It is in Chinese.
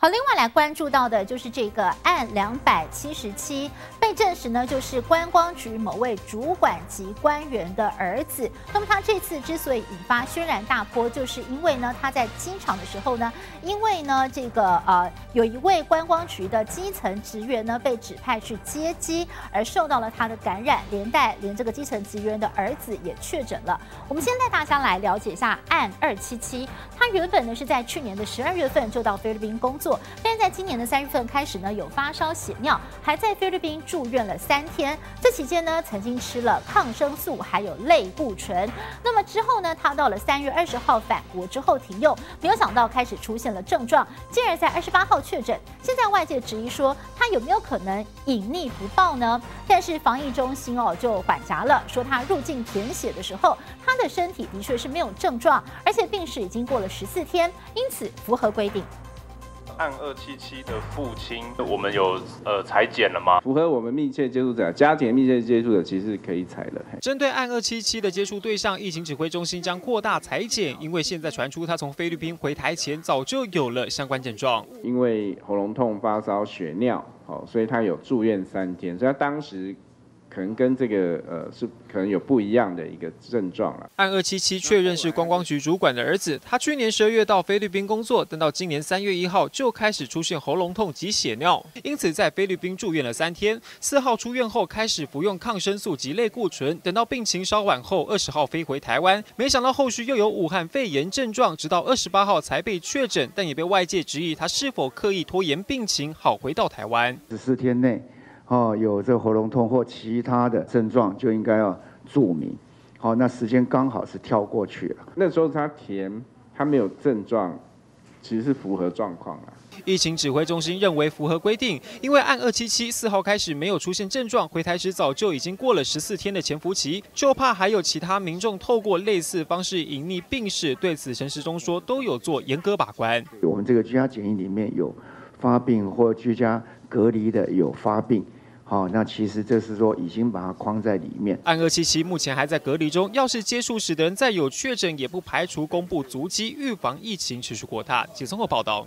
好，另外来关注到的就是这个案277，被证实呢就是观光局某位主管级官员的儿子。那么他这次之所以引发轩然大波，就是因为呢他在机场的时候呢，因为呢这个有一位观光局的基层职员呢被指派去接机，而受到了他的感染，连这个基层职员的儿子也确诊了。我们先带大家来了解一下案277，他原本呢是在去年的12月份就到菲律宾工作。但是在今年的3月份开始呢，有发烧血尿，还在菲律宾住院了3天。这期间呢，曾经吃了抗生素，还有类固醇。那么之后呢，他到了3月20号返国之后停用，没有想到开始出现了症状，进而在28号确诊。现在外界质疑说，他有没有可能隐匿不报呢？但是防疫中心就缓颊了，说他入境填写的时候，他的身体的确是没有症状，而且病史已经过了14天，因此符合规定。案277的父亲，我们有采检了吗？符合我们密切接触者、家庭密切接触者，其实可以采了。针对案277的接触对象，疫情指挥中心将扩大采检，因为现在传出他从菲律宾回台前早就有了相关症状。因为喉咙痛、发烧、血尿，所以他有住院3天，所以他当时可能跟这个是可能有不一样的一个症状了。案277确认是观光局主管的儿子，他去年12月到菲律宾工作，但到今年3月1号就开始出现喉咙痛及血尿，因此在菲律宾住院了3天。4号出院后开始服用抗生素及类固醇，等到病情稍缓后20号飞回台湾，没想到后续又有武汉肺炎症状，直到28号才被确诊，但也被外界质疑他是否刻意拖延病情好回到台湾。14天内。有这个喉咙痛或其他的症状，就应该要注明。好，那时间刚好是跳过去了。那时候他没有症状，其实是符合状况了。疫情指挥中心认为符合规定，因为案277 4号开始没有出现症状，回台时早就已经过了14天的潜伏期，就怕还有其他民众透过类似方式隐匿病史。对此，陈时中说都有做严格把关。我们这个居家检疫里面有发病或居家隔离的有发病。好，那其实这是说已经把它框在里面。案277目前还在隔离中，要是接触史的人再有确诊，也不排除公布足迹，预防疫情持续扩大。节综合报道。